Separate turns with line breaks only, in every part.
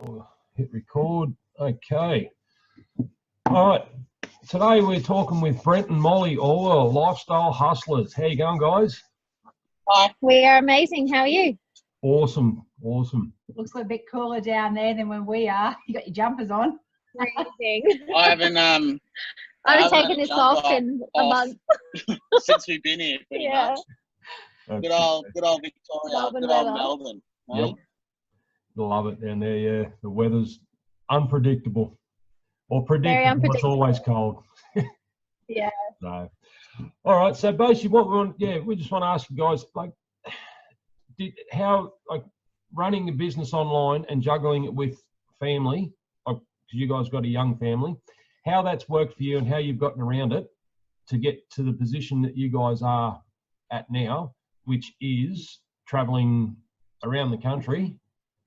I'll hit record. Okay. All right. Today we're talking with Brent and Molly, all our lifestyle hustlers. How you going, guys?
Hi.
We are amazing. How are you?
Awesome. Awesome.
Looks a bit cooler down there than when we are. You got your jumpers on.
Freezing.
I haven't
I haven't taken this off in a month.
since we've been here, pretty much. Good old Victoria,
Melbourne
good old
weather.
Melbourne.
Yep. Love it down there, yeah. The weather's unpredictable. Or predictable, it's
unpredictable.
always cold.
Yeah.
So, all right. So basically, what we want, we just want to ask you guys, like, how running a business online and juggling it with family, because you guys got a young family, how that's worked for you and how you've gotten around it to get to the position that you guys are at now, which is traveling around the country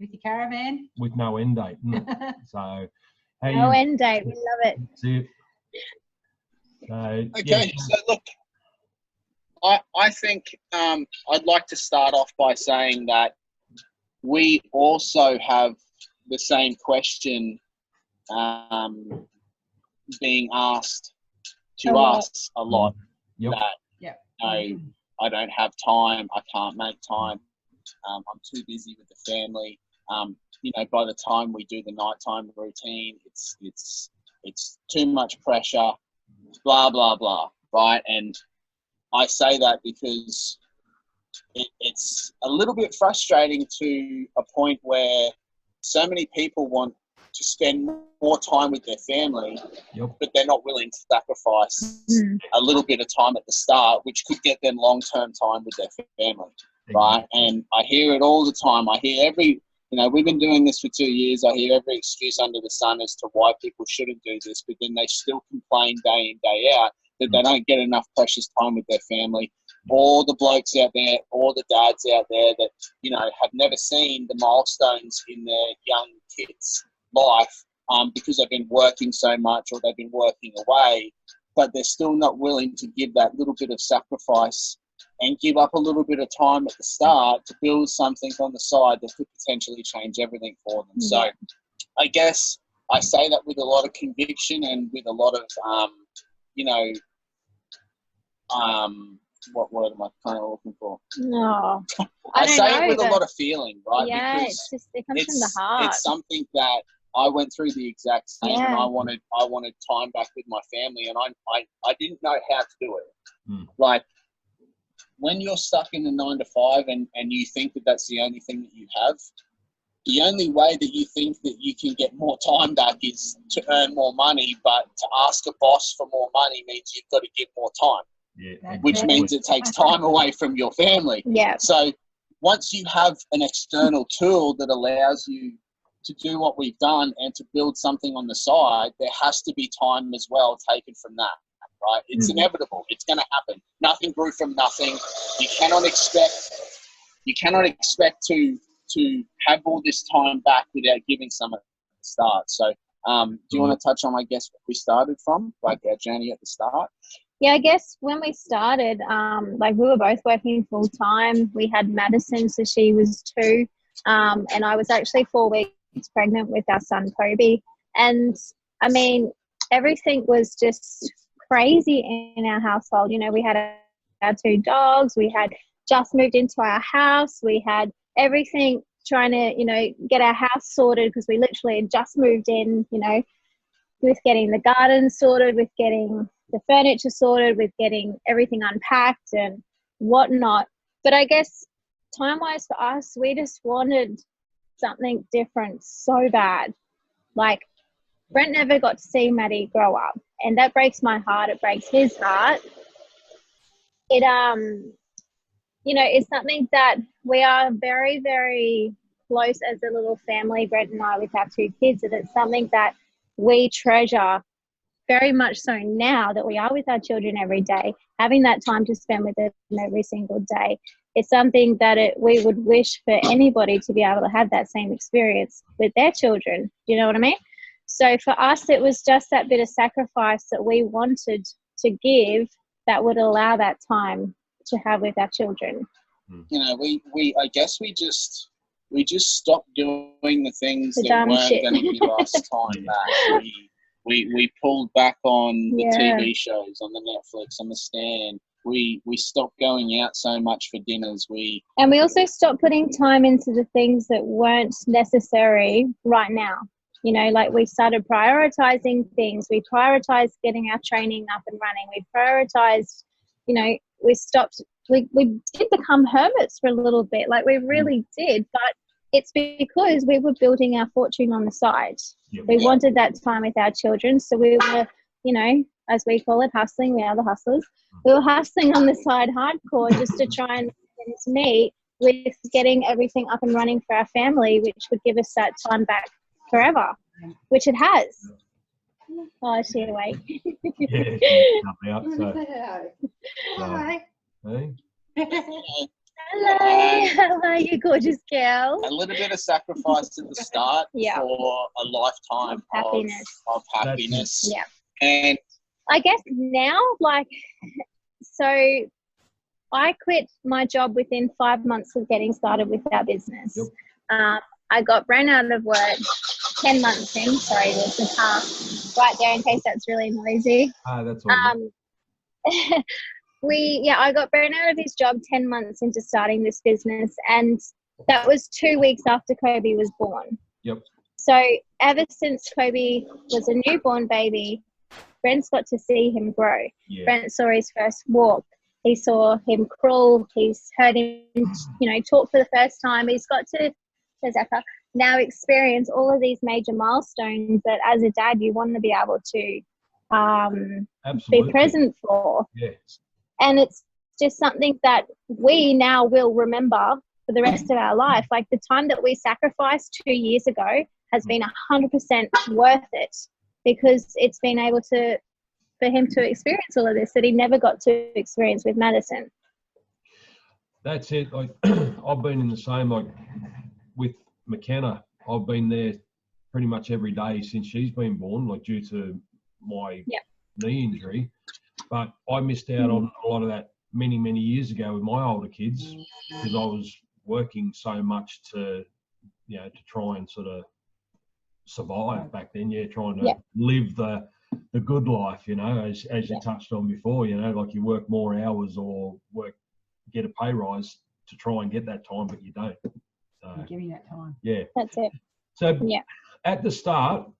With your caravan.
with no end date. Isn't it? So, how
No
you
end date. We love it.
see it? So,
Okay, so look, I think I'd like to start off by saying that we also have the same question being asked to us a lot.
Yep.
That I don't have time, I can't make time, I'm too busy with the family. By the time we do the nighttime routine, it's too much pressure, blah blah blah, right? And I say that because it's a little bit frustrating to a point where so many people want to spend more time with their family, but they're not willing to sacrifice a little bit of time at the start, which could get them long-term time with their family, right? And I hear it all the time. I hear we've been doing this for 2 years. I hear every excuse under the sun as to why people shouldn't do this, but then they still complain day in, day out that they don't get enough precious time with their family. All the blokes out there, all the dads out there that, have never seen the milestones in their young kids' life because they've been working so much or they've been working away, but they're still not willing to give that little bit of sacrifice and give up a little bit of time at the start to build something on the side that could potentially change everything for them. So I guess I say that with a lot of conviction and with a lot of, what word am I kind of looking for?
No.
I say it with a lot of feeling, right?
Yeah,
because
it comes from the heart.
It's something that I went through the exact same, and I wanted time back with my family, and I didn't know how to do it. Like, when you're stuck in a 9 to 5 and you think that that's the only thing that you have, the only way that you think that you can get more time back is to earn more money, but to ask a boss for more money means you've got to give more time. Which means it takes time away from your family.
Yeah.
So once you have an external tool that allows you to do what we've done and to build something on the side, there has to be time as well taken from that, right? It's inevitable. It's going to happen. Nothing grew from nothing. You cannot expect to have all this time back without giving some at the start. So do you want to touch on, I guess, where we started from, like our journey at the start?
Yeah, I guess when we started, we were both working full time. We had Madison, so she was 2, and I was actually 4 weeks pregnant with our son Toby. And I mean, everything was just crazy in our household. We had our 2 dogs. We had just moved into our house. We had everything trying to, get our house sorted because we literally had just moved in. With getting the garden sorted, with getting the furniture sorted, with getting everything unpacked and whatnot. But I guess time-wise for us, we just wanted something different so bad. Like, Brent never got to see Maddie grow up, and that breaks my heart. It breaks his heart. It's something that we are very, very close as a little family, Brent and I, with our 2 kids, and it's something that we treasure very much so now that we are with our children every day, having that time to spend with them every single day. It's something that we would wish for anybody to be able to have that same experience with their children. Do you know what I mean? So for us, it was just that bit of sacrifice that we wanted to give that would allow that time to have with our children.
I guess we just we just stopped doing the things
The
that
dumb
weren't
shit.
going to give us time back. We pulled back on the TV shows, on the Netflix, on the Stand. We stopped going out so much for dinners.
And we also stopped putting time into the things that weren't necessary right now. You know, like we started prioritizing things. We prioritized getting our training up and running. We prioritized, you know, we stopped. We did become hermits for a little bit. Like we really did. But it's because we were building our fortune on the side. We wanted that time with our children. So we were, you know, as we call it, hustling. We are the hustlers. We were hustling on the side hardcore just to try and meet with getting everything up and running for our family, which would give us that time back forever, which it has. Oh, is she awake?
Yeah, she's up out, so.
Hi.
Hey?
Hello, you gorgeous girl.
A little bit of sacrifice at the start for a lifetime of happiness.
Yeah.
And
I guess now, like, so I quit my job within 5 months of getting started with our business. I got Brent out of work 10 months in. Sorry, there's the car right there in case that's really noisy.
That's all.
I got Brent out of his job 10 months into starting this business, and that was 2 weeks after Kobe was born. So ever since Kobe was a newborn baby, Brent's got to see him grow. Brent saw his first walk. He saw him crawl. He's heard him, you know, talk for the first time. He's got to, now experience all of these major milestones that as a dad you want to be able to be present for. And it's just something that we now will remember for the rest of our life. Like the time that we sacrificed 2 years ago has been 100% worth it, because it's been able to, for him to experience all of this that he never got to experience with Madison.
That's it. Like I've been in the same, like with McKenna, I've been there pretty much every day since she's been born, like due to my knee injury. But I missed out on a lot of that many, many years ago with my older kids, because I was working so much to, you know, to try and sort of survive back then. Trying to live the good life, you know, as you touched on before, you know, like you work more hours or get a pay rise to try and get that time, but you don't. So
You're giving that time.
That's it.
So at the start,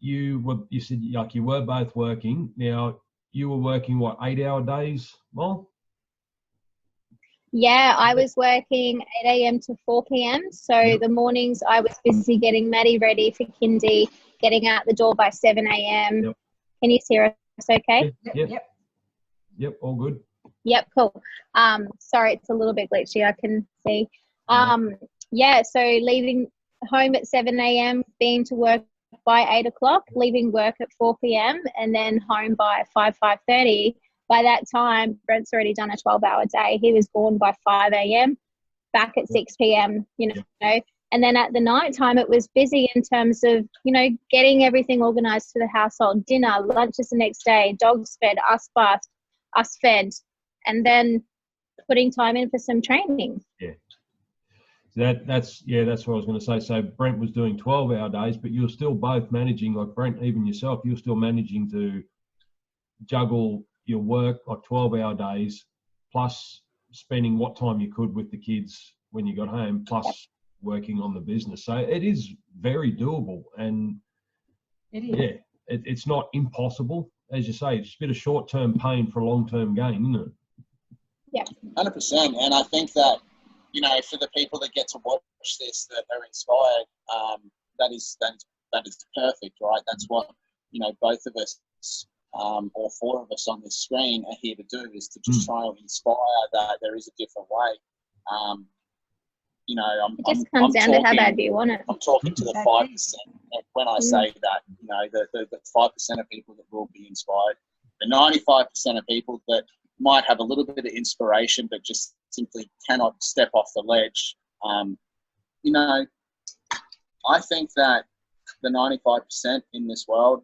you said like you were both working. Now you were working what, 8-hour days, Mol?
Yeah, I was working 8 a.m. to 4 p.m. So the mornings I was busy getting Maddie ready for kindy, getting out the door by 7 a.m. Can you hear us okay?
Yep, all good.
Yep, cool. Sorry, it's a little bit glitchy, I can see. So leaving home at 7 a.m., being to work by 8 o'clock, leaving work at 4 p.m. and then home by 5:30. By that time, Brent's already done a 12-hour day. He was born by 5 a.m., back at 6 p.m., you know. And then at the night time, it was busy in terms of, you know, getting everything organized for the household, dinner, lunches the next day, dogs fed, us bathed, us fed, and then putting time in for some training.
That's what I was going to say. So Brent was doing 12-hour days, but you were still both managing, like Brent, even yourself, you were still managing to juggle your work, like 12-hour days, plus spending what time you could with the kids when you got home, plus working on the business. So it is very doable, and
it is.
It's not impossible. As you say, it's a bit of short-term pain for a long-term gain, isn't it?
Yeah.
100%. And I think that, you know, for the people that get to watch this, that are inspired, that is perfect, right? That's what, you know, both of us, or four of us on this screen are here to do, is to just try and inspire that there is a different way. You know,
it just comes down to how bad you want it.
I'm talking to the 5%. When I say that, you know, the 5% of people that will be inspired, the 95% of people that might have a little bit of inspiration but just simply cannot step off the ledge. You know, I think that the 95% in this world,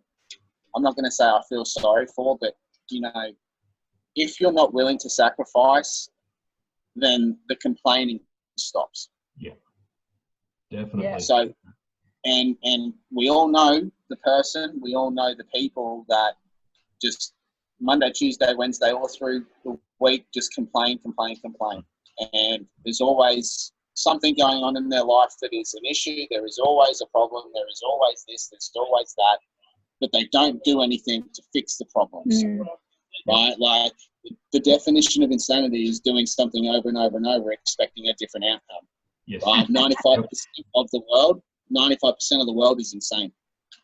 I'm not going to say I feel sorry for, but, you know, if you're not willing to sacrifice, then the complaining stops.
Yeah. Definitely.
Yeah.
So, and we all know the person, we all know the people that just Monday, Tuesday, Wednesday, all through the week, just complain. And there's always something going on in their life that is an issue. There is always a problem. There is always this, there's always that, but they don't do anything to fix the problems, right? Like the definition of insanity is doing something over and over and over, expecting a different outcome.
Yes.
Right? 95% of the world, 95% of the world is insane.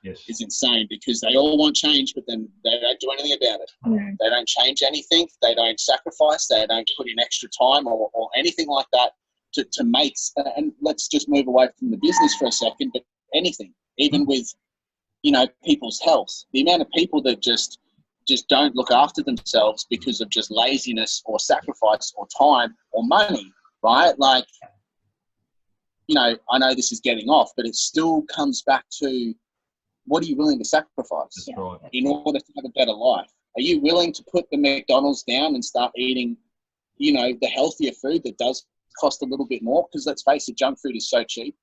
Yes.
Is insane because they all want change, but then they don't do anything about it. They don't change anything. They don't sacrifice. They don't put in extra time or anything like that to make. And let's just move away from the business for a second, but anything, even with, people's health, the amount of people that just don't look after themselves because of just laziness or sacrifice or time or money, right? Like, I know this is getting off, but it still comes back to, what are you willing to sacrifice in order to have a better life? Are you willing to put the McDonald's down and start eating, the healthier food that does cost a little bit more? Because let's face it, junk food is so cheap,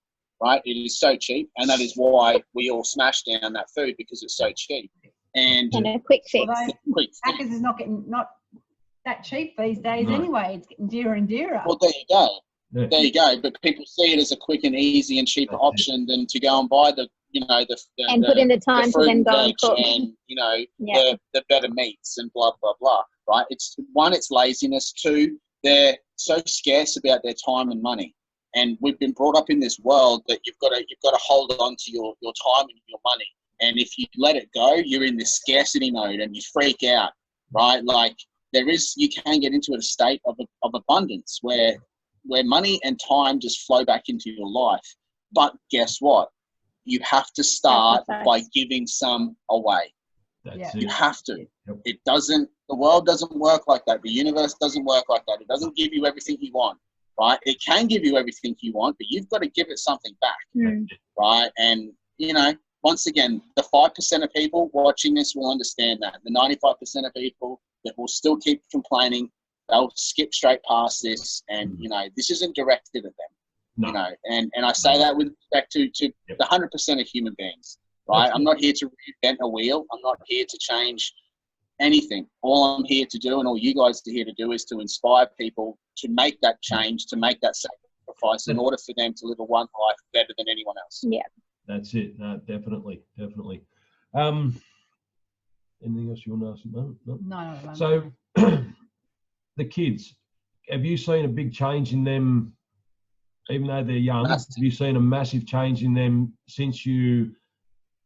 right? It is so cheap. And that is why we all smash down that food, because it's so cheap. And
a quick fix.
Although Macca's is not that cheap these days anyway. It's getting dearer and dearer.
Well, there you go. Yeah. There you go. But people see it as a quick and easy and cheaper option than to go and buy the
put in the time to then go and cook.
And, the better meats and blah, blah, blah, right? It's one, it's laziness. Two, they're so scarce about their time and money. And we've been brought up in this world that you've got to hold on to your time and your money. And if you let it go, you're in this scarcity mode and you freak out, right? Like you can get into a state of abundance where money and time just flow back into your life. But guess what? You have to start by giving some away. You have to. Yep. The world doesn't work like that. The universe doesn't work like that. It doesn't give you everything you want, right? It can give you everything you want, but you've got to give it something back, right? And, once again, the 5% of people watching this will understand that. The 95% of people that will still keep complaining, they'll skip straight past this. And, this isn't directed at them, and I say that with respect to the 100% of human beings, right? I'm not here to reinvent a wheel. I'm not here to change anything. All I'm here to do, and all you guys are here to do, is to inspire people to make that change, to make that sacrifice in order for them to live a one life better than anyone else.
Yeah.
That's it. No, definitely. Anything else you want to ask? No. So the kids, have you seen a big change in them, even though they're young? Have you seen a massive change in them since you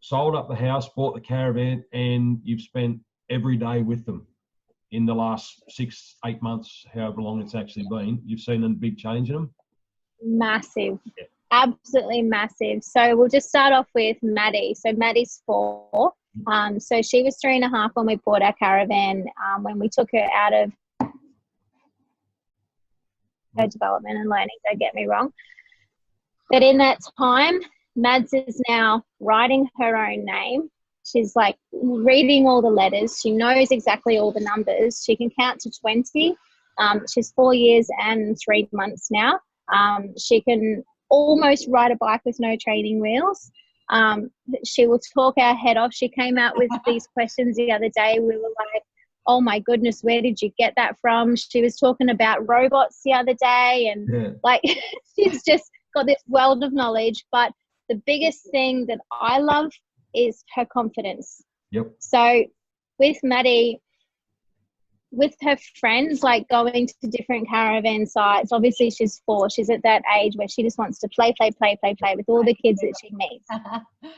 sold up the house, bought the caravan, and you've spent every day with them in the last 6-8 months, however long it's actually been? You've seen a big change in them?
Massive. Yeah. Absolutely massive. So we'll just start off with Maddie. So Maddie's 4. So she was 3.5 when we bought our caravan. When we took her out of her development and learning, don't get me wrong. But in that time, Mads is now writing her own name. She's like reading all the letters. She knows exactly all the numbers. She can count to 20. She's 4 years and 3 months now. She can almost ride a bike with no training wheels. She will talk our head off. She came out with these questions the other day. We were like, oh my goodness, where did you get that from? She was talking about robots the other day, and she's just got this wealth of knowledge. But the biggest thing that I love is her confidence.
Yep.
So with Maddie, with her friends, like going to different caravan sites, obviously she's 4. She's at that age where she just wants to play with all the kids that she meets.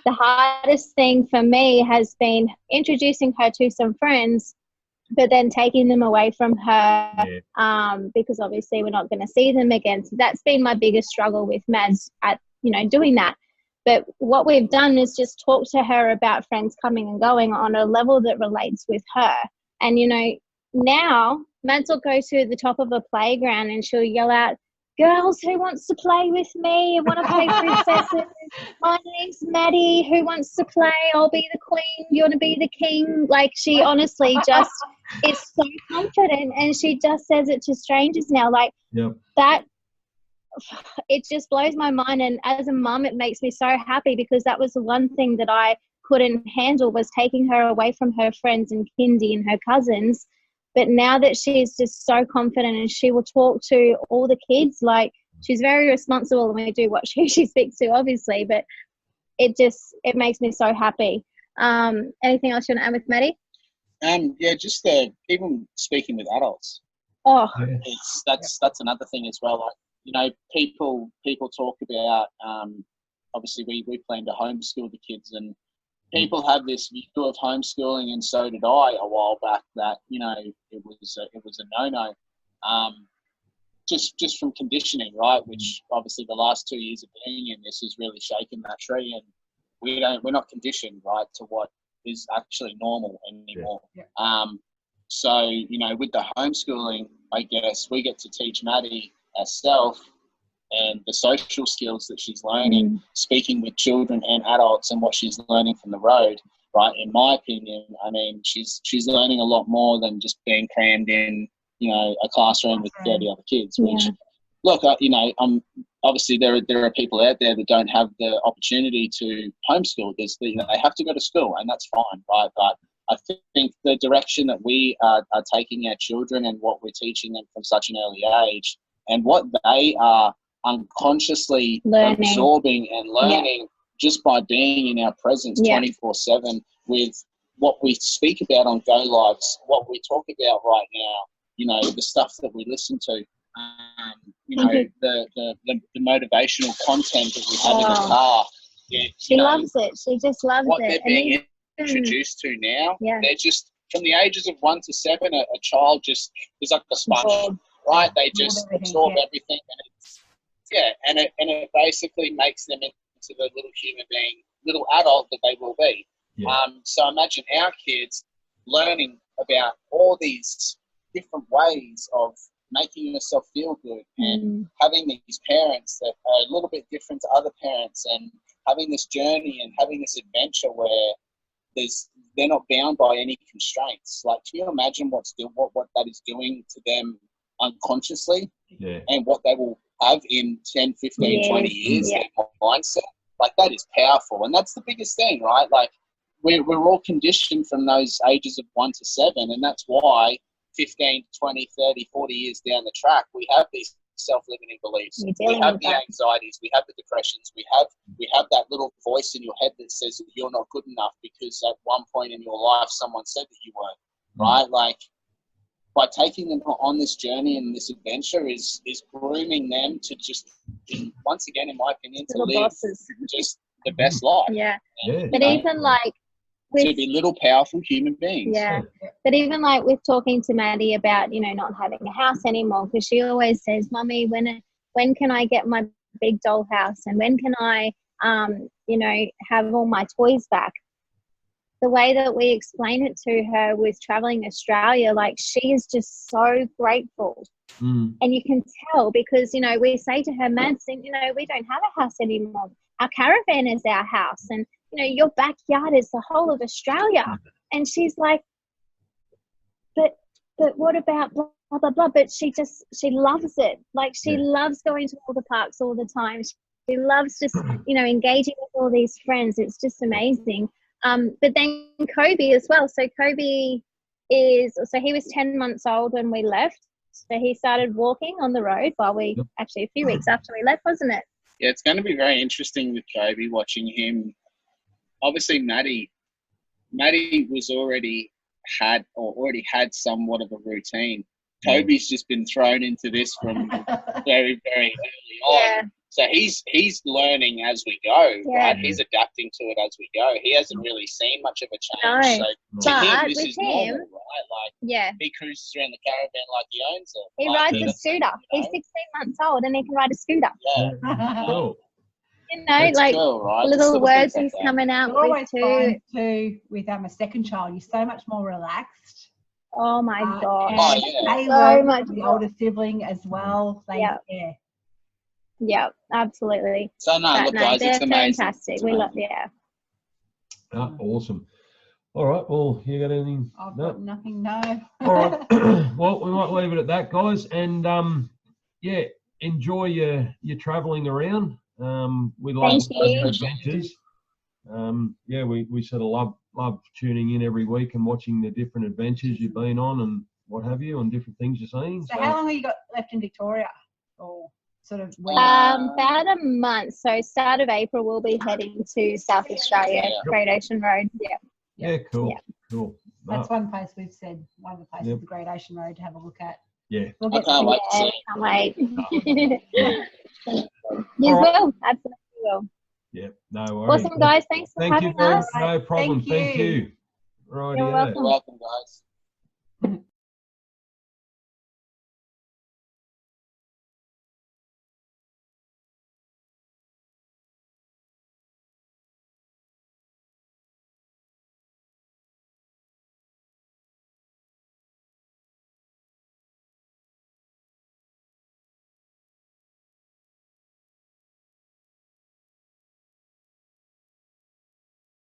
The hardest thing for me has been introducing her to some friends, but then taking them away from her, because obviously we're not going to see them again. So that's been my biggest struggle with Mads at, doing that. But what we've done is just talk to her about friends coming and going on a level that relates with her. And, now Mads will go to the top of a playground and she'll yell out, girls, who wants to play with me? I want to play princesses. My name's Maddie. Who wants to play? I'll be the queen. You want to be the king? Like, she honestly just is so confident, and she just says it to strangers now. Like, that it just blows my mind. And as a mum, it makes me so happy, because that was the one thing that I couldn't handle, was taking her away from her friends and kindy and her cousins. But now that she's just so confident and she will talk to all the kids, like, she's very responsible, and we do watch who she speaks to, obviously, but it makes me so happy. Anything else you want to add with Maddie?
Yeah, just even speaking with adults.
Oh,
That's another thing as well. Like, you know, people talk about, obviously we plan to homeschool the kids, and people have this view of homeschooling, and so did I a while back, that, you know, it was a no-no. Just from conditioning, right? Which obviously the last 2 years of being in this has really shaken that tree, and we're not conditioned, right, to what is actually normal anymore.
Yeah.
So, you know, with the homeschooling, I guess we get to teach Maddie herself and the social skills that she's learning, speaking with children and adults, and what she's learning from the road, right? In my opinion, I mean, she's learning a lot more than just being crammed in, you know, a classroom with 30 other kids. Which, look, you know, obviously there are people out there that don't have the opportunity to homeschool. You know, they have to go to school, and that's fine, right? But I think the direction that we are taking our children, and what we're teaching them from such an early age, and what they are unconsciously absorbing and learning just by being in our presence 24/7, with what we speak about on Go Lives, what we talk about right now, you know, the stuff that we listen to, you know, the motivational content that we have in the car. Yeah,
she loves it. She just loves
what
it.
They're being introduced to now. They're just, from the ages of 1 to 7, a child just is like a sponge, right? They just absorb everything, and it basically makes them into the little human being, little adult that they will be. So imagine our kids learning about all these different ways of making yourself feel good, and having these parents that are a little bit different to other parents, and having this journey and having this adventure where they're not bound by any constraints. Like, can you imagine what that is doing to them unconsciously, and what they will have in 10, 15, 20 years, their mindset? Like, that is powerful. And that's the biggest thing, right? Like, we're all conditioned from those ages of 1 to 7, and that's why 15, 20, 30, 40 years down the track, we have these self-limiting beliefs. We have the anxieties, we have the depressions, we have that little voice in your head that says that you're not good enough because at one point in your life someone said that you weren't, right? Like, by taking them on this journey and this adventure is grooming them to just, once again, in my opinion, to live just the best life.
But even like,
to be little powerful human beings.
But even like with talking to Maddie about, you know, not having a house anymore, because she always says, Mummy, when can I get my big doll house, and when can I you know, have all my toys back? The way that we explain it to her with traveling Australia, like, she is just so grateful. And you can tell, because, you know, we say to her, Madsen, you know, we don't have a house anymore. Our caravan is our house, and you know, your backyard is the whole of Australia. And she's like, but what about blah, blah, blah? But she loves it. Like, she loves going to all the parks all the time. She loves just, you know, engaging with all these friends. It's just amazing. But then Kobe as well. So Kobe he was 10 months old when we left. So he started walking on the road actually a few weeks after we left, wasn't it?
Yeah, it's going to be very interesting with Kobe, watching him. Obviously, Maddie was already had somewhat of a routine. Kobe's just been thrown into this from very, very early on. So he's learning as we go, right? He's adapting to it as we go. He hasn't really seen much of a change. So to him, this is normal, right? Like, he cruises around the caravan like he owns it.
He rides a scooter. He's 16 months old and he can ride a scooter.
Cool.
You know, like, cool, right? Little words he's coming out with too.
With a second child, you're so much more relaxed.
Oh my God.
They learn from the older sibling as well.
Yeah, absolutely.
So guys, it's amazing.
Fantastic. We love,
awesome. All right. Well, you got anything?
I've got nothing. No.
All right. Well, we might leave it at that, guys. And enjoy your travelling around. We love
Thank
those
you.
adventures. Yeah, we sort of love tuning in every week and watching the different adventures you've been on and what have you, and different things you're seeing.
So how long have you got left in Victoria? Or sort of when?
About a month. So start of April, we'll be heading to South Australia,
Yeah.
Great Ocean Road. Yeah.
Yeah, cool,
Yeah.
cool.
That's one place we've said, one of the places,
Yep.
the Great Ocean Road, to have a look at.
Yeah.
We'll
I
get
can't wait to
Yeah,
see it.
can't wait. You
All right.
will, absolutely will.
Yeah, no worries.
Awesome, guys. Thanks for
Thank you
having
very
us.
much. No problem.
Thank
Thank
you.
you. Right.
You're welcome.
You're welcome, guys.